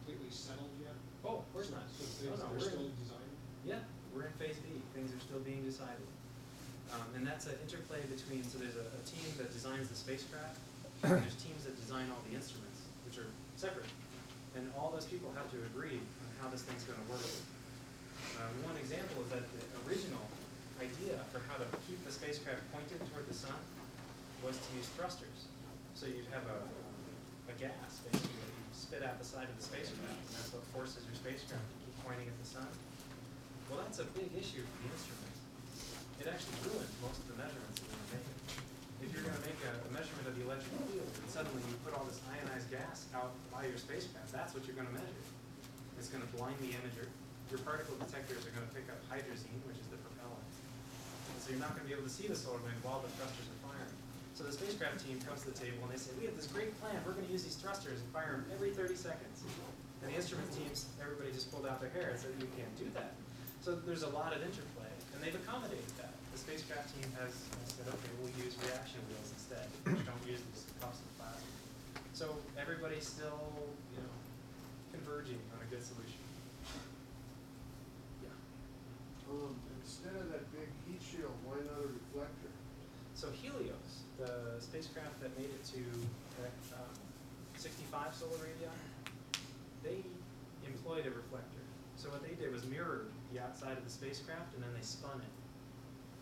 completely settled yet. Oh, of course not. So things that are still designing. Yeah, we're in Phase B. Things are still being decided. And that's an interplay between, so there's a team that designs the spacecraft, and there's teams that design all the instruments, which are separate. And all those people have to agree on how this thing's going to work. One example is that the original idea for how to keep the spacecraft pointed toward the sun was to use thrusters. So you'd have a gas, basically, that you spit out the side of the spacecraft, and that's what forces your spacecraft to keep pointing at the sun. Well, that's a big issue for the instrument. It actually ruins most of the measurements that we're going to make. If you're going to make a measurement of the electric field, and suddenly you put all this ionized gas out by your spacecraft, that's what you're going to measure. It's going to blind the imager. Your particle detectors are going to pick up hydrazine, which is the propellant. And so you're not going to be able to see the solar wind while the thrusters are firing. So the spacecraft team comes to the table and they say, we have this great plan. We're going to use these thrusters and fire them every 30 seconds. And the instrument teams, everybody just pulled out their hair and said, you can't do that. So there's a lot of interplay, and they've accommodated that. The spacecraft team has said, okay, we'll use reaction wheels instead. Don't use these cups of plasma. So everybody's still, converging on a good solution. instead of that big heat shield, why not a reflector? So Helios, the spacecraft that made it to 65 solar radii, they employed a reflector. So what they did was mirrored the outside of the spacecraft, and then they spun it.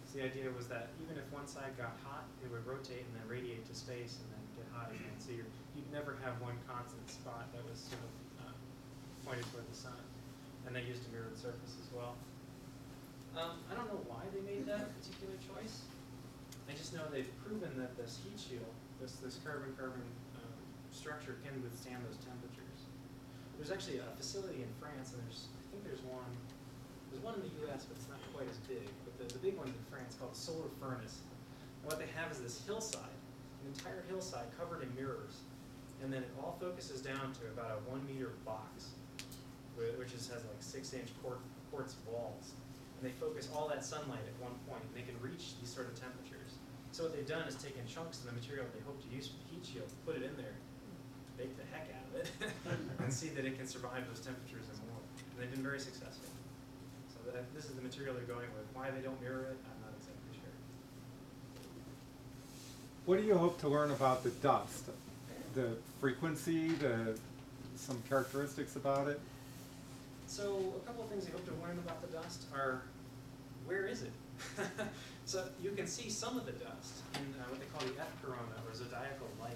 So the idea was that even if one side got hot, it would rotate and then radiate to space and then get hot again. So you'd never have one constant spot that was sort of pointed toward the sun. And they used a mirrored surface as well. I don't know why they made that particular choice. I just know they've proven that this heat shield, this carbon-carbon structure can withstand those temperatures. There's actually a facility in France, and I think there's one in the US, but it's not quite as big. But the big one's in France called the solar furnace. And what they have is this hillside, an entire hillside covered in mirrors. And then it all focuses down to about a 1 meter box, which has like 6-inch quartz walls. And they focus all that sunlight at one point, and they can reach these sort of temperatures. So what they've done is taken chunks of the material they hope to use for the heat shield, put it in there, bake the heck out of it, and see that it can survive those temperatures and more. And they've been very successful. So this is the material they're going with. Why they don't mirror it, I'm not exactly sure. What do you hope to learn about the dust? The frequency, some characteristics about it? So a couple of things I hope to learn about the dust are, where is it? So you can see some of the dust in what they call the F corona, or zodiacal light.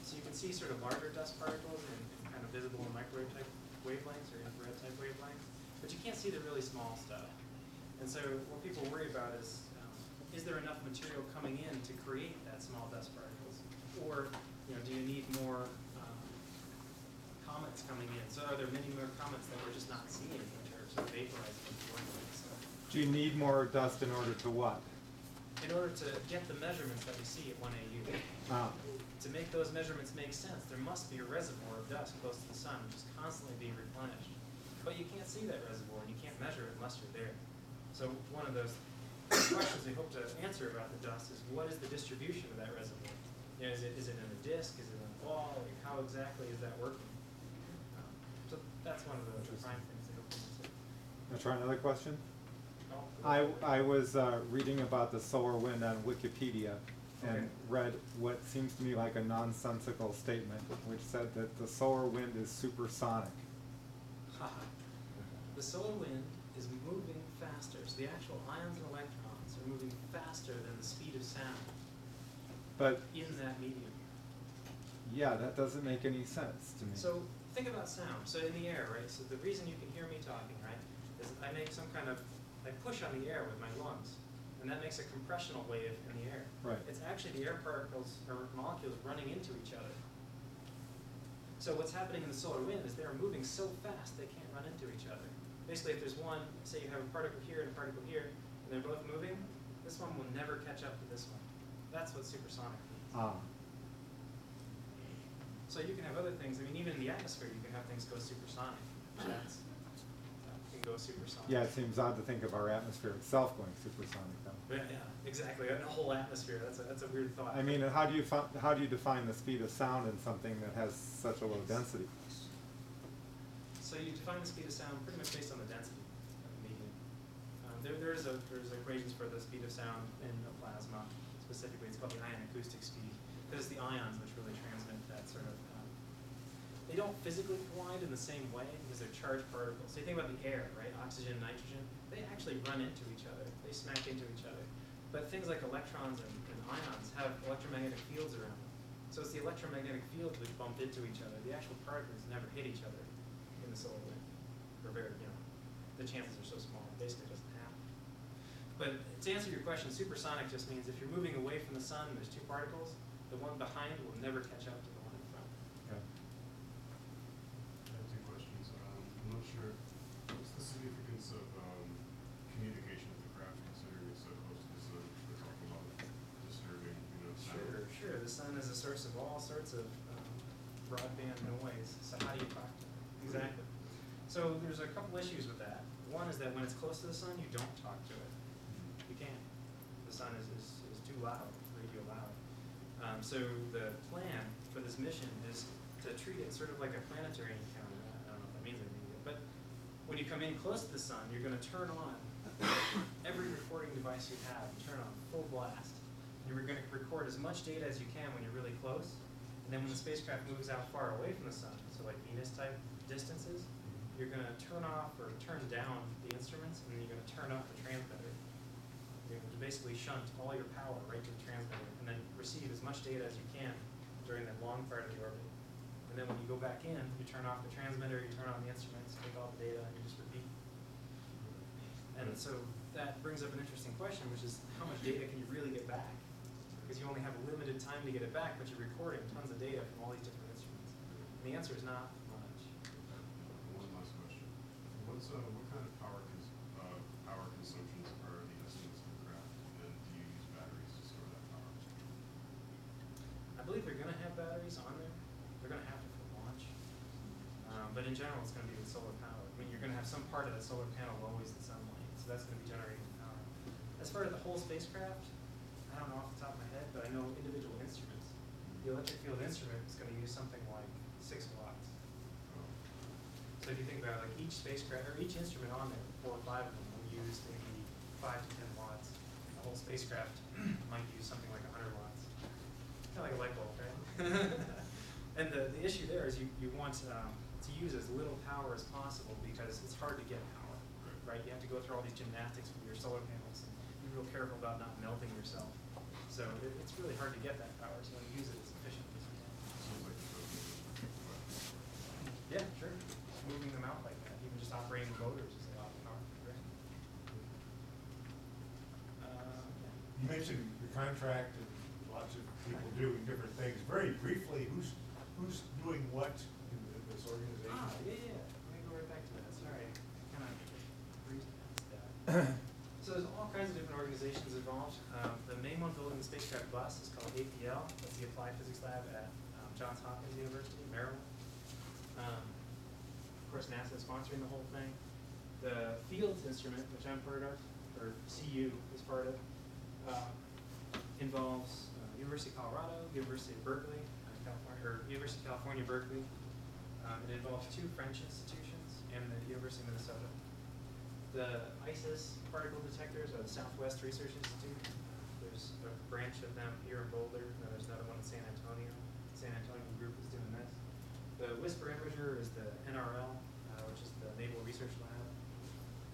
So you can see sort of larger dust particles in kind of visible in microwave type wavelengths or infrared type wavelengths, but you can't see the really small stuff. And so what people worry about is there enough material coming in to create that small dust particles? Or do you need more comets coming in? So are there many more comets that we're just not seeing, which are sort of vaporizing into one place? Do you need more dust in order to what? In order to get the measurements that we see at 1 AU. To make those measurements make sense, there must be a reservoir of dust close to the sun, which is constantly being replenished. But you can't see that reservoir, and you can't measure it unless you're there. So one of those questions we hope to answer about the dust is, what is the distribution of that reservoir? Is it in a disk? Is it in a ball? Like, how exactly is that working? So that's one of the prime things I hope to answer. I'll try another question. I was reading about the solar wind on Wikipedia and read what seems to me like a nonsensical statement, which said that the solar wind is supersonic. The solar wind is moving faster. So the actual ions and electrons are moving faster than the speed of sound. But in that medium. Yeah, that doesn't make any sense to me. So think about sound. So in the air, right? So the reason you can hear me talking, right, is I make some kind of, I push on the air with my lungs, and that makes a compressional wave in the air. Right. It's actually the air particles or molecules running into each other. So what's happening in the solar wind is they're moving so fast they can't run into each other. Basically, if there's one, say you have a particle here and a particle here, and they're both moving, this one will never catch up to this one. That's what supersonic means. So you can have other things. I mean, even in the atmosphere, you can have things go supersonic. That can go supersonic. Yeah, it seems odd to think of our atmosphere itself going supersonic, though. Yeah, exactly. A whole atmosphere. That's a weird thought. I mean, how do you define the speed of sound in something that has such a low density? So you define the speed of sound pretty much based on the density of the medium. There's equations for the speed of sound in a plasma. Specifically, it's called the ion acoustic speed, because it's the ions which really transmit that sort of. They don't physically collide in the same way because they're charged particles. So you think about the air, right? Oxygen, nitrogen. They actually run into each other. They smack into each other. But things like electrons and ions have electromagnetic fields around them. So it's the electromagnetic fields which bump into each other. The actual particles never hit each other in the solar wind. Or very, the chances are so small, it basically doesn't happen. But to answer your question, supersonic just means if you're moving away from the sun and there's two particles, the one behind will never catch up to the one in front. Okay. I have two questions. I'm not sure, what's the significance of communication with the craft, considering it's so close to the sun? We're talking about disturbing, sound. Sure. The sun is a source of all sorts of broadband noise. So how do you talk to it? Exactly. So there's a couple issues with that. One is that when it's close to the sun, you don't talk to it. You can't. The sun is too loud, radio loud. So the plan for this mission is to treat it sort of like a planetary encounter. I don't know if that means anything, but when you come in close to the sun, you're going to turn on every recording device you have, turn on full blast. And you're going to record as much data as you can when you're really close. And then when the spacecraft moves out far away from the sun, so like Venus-type distances, you're going to turn off or turn down the instruments, and then you're going to turn up the transmitter. You're going to basically shunt all your power right to the transmitter, and then receive as much data as you can during that long part of the orbit. And then when you go back in, you turn off the transmitter, you turn on the instruments, take all the data, and you just repeat. And so that brings up an interesting question, which is how much data can you really get back? Because you only have a limited time to get it back, but you're recording tons of data from all these different instruments. And the answer is not much. One last question. What kind of power consumptions are the estimates for craft, and do you use batteries to store that power? I believe they're going to have batteries on there. They're going to have to for launch. But in general, it's going to be with solar power. I mean, you're going to have some part of that solar panel always the sunlight, so that's going to be generating power. As far as the whole spacecraft, I don't know off the top of my head, but I know individual instruments. The electric field instrument is going to use something like 6 watts. So if you think about it, like each spacecraft, or each instrument on there, 4 or 5 of them will use maybe 5 to 10 watts. The whole spacecraft might use something like 100 watts. Kind of like a light bulb, right? And the issue there is you want to use as little power as possible because it's hard to get power, right? You have to go through all these gymnastics with your solar panels and be real careful about not melting yourself. So it's really hard to get that power, so when you use it as efficiently as you can. Sounds like it's Yeah, sure. Moving them out like that, even just operating the motors is a lot of power. Right? You mentioned the contract and lots of people doing different things. Very briefly, who's doing what in this organization? Yeah. Let me go right back to that. Sorry, kind of breezed past that. So there's all kinds of different organizations involved. The main one building the spacecraft bus is called APL. That's the Applied Physics Lab at Johns Hopkins University, Maryland. Of course, NASA is sponsoring the whole thing. The Fields instrument, which I'm part of, or CU is part of, involves University of Colorado, University of Berkeley, California, or University of California, Berkeley. It involves 2 French institutions and the University of Minnesota. The ISIS particle detectors are the Southwest Research Institute. There's a branch of them here in Boulder, and there's another one in San Antonio. San Antonio group is doing this. The Whisper Imager is the NRL, which is the Naval Research Lab.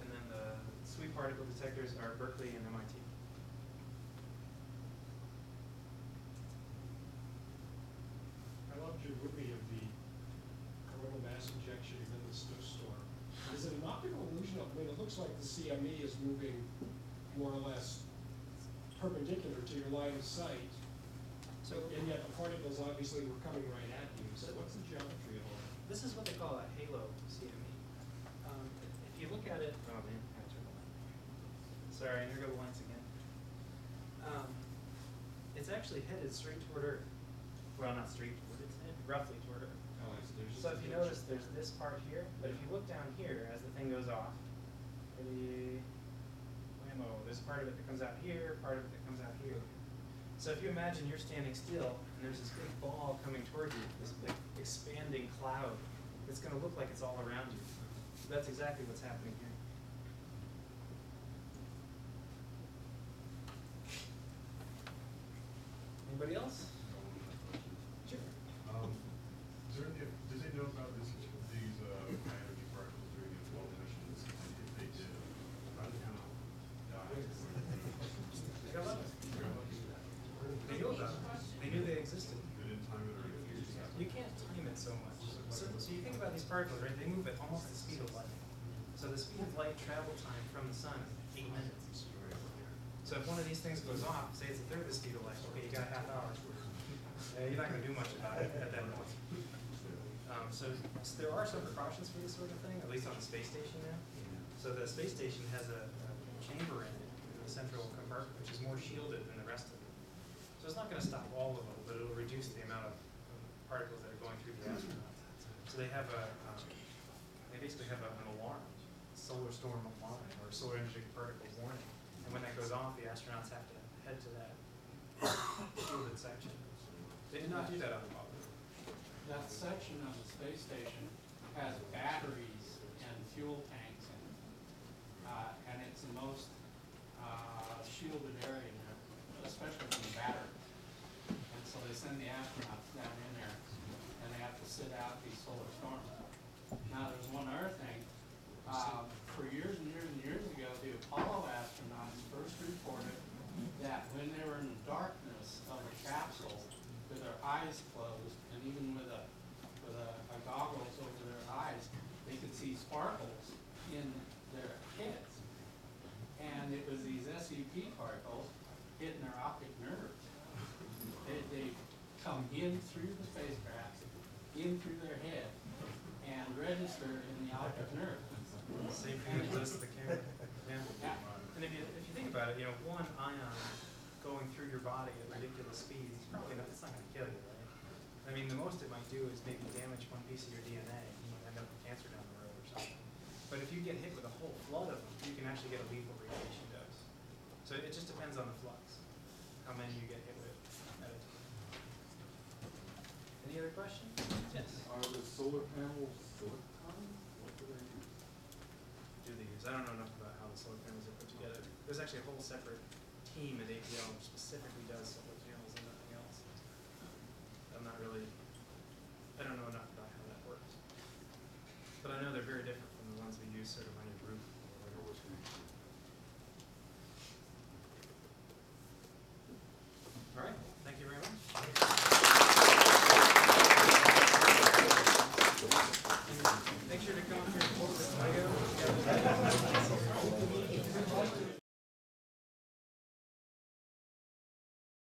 And then the sweep particle detectors are Berkeley and MIT. I loved your movie of the coronal mass injection and then the snowstorm. Is it an optical illusion? I mean, it looks like the CME is moving more or less perpendicular to your line of sight. So, and yet the particles obviously were coming right at you. So what's the geometry of all that? this is what they call a halo CME. If you look at it, oh man, I gotta turn the light. Sorry, here go the lights again. It's actually headed straight toward Earth. Well, not straight toward, it's headed roughly toward Earth. Oh, there's So if you notice, there's this part here, but if you look down here as the thing goes off, there's part of it that comes out here, part of it that comes out here. So if you imagine you're standing still and there's this big ball coming toward you, this big expanding cloud, it's going to look like it's all around you. So that's exactly what's happening here. Anybody else? Sure. Did they know about these high energy particles during the Apollo missions? If they did, how did they die? They knew about it. They knew they existed. They didn't time it or anything? You can't time it so much. So you think about these particles, right? They move at almost the speed of light. So the speed of light travel time from the sun is 8 minutes. So if one of these things goes off, say it's a third of the speed of light, okay, you got a half hour. You're not going to do much about it at that point. So there are some precautions for this sort of thing, at least on the space station now. So the space station has a chamber in it, in the central compartment, which is more shielded than the rest of it. So it's not going to stop all of them, but it'll reduce the amount of particles that are going through the astronauts. So they have they basically have an alarm, solar storm alarm, or solar energy particle warning. And when that goes off, the astronauts have to head to that shielded section. They did not do that on the Apollo. That section of the space station has batteries and fuel tanks in it. And it's the most shielded area in there, especially from the battery. And so they send the astronauts down in there, and they have to sit out these solar storms. Now, there's one other thing. For years and years and years ago, the Apollo astronauts first reported that when they were in the darkness of a capsule with their eyes closed, and even with a goggles over their eyes, they could see sparkles in their heads. And it was these SEP particles hitting their optic nerves. They come in through the spacecraft, in through their head, and register in the optic nerve. Same thing that does to the camera. Yeah. And if you think about it, one ion going through your body at ridiculous speeds, it's probably not, it's not going to kill you, right? I mean, the most it might do is maybe damage one piece of your DNA. You might end up with cancer down the road or something. But if you get hit with a whole flood of them, you can actually get a lethal radiation dose. So it just depends on the flux, how many you get hit with at a time. Any other questions? Yes. Are the solar panels silicon? What do they use? Do they use? I don't know enough about how the solar panels are put together. There's actually a whole separate team at APL which specifically does solar panels and nothing else. I don't know enough about how that works. But I know they're very different from the ones we use sort of on your roof.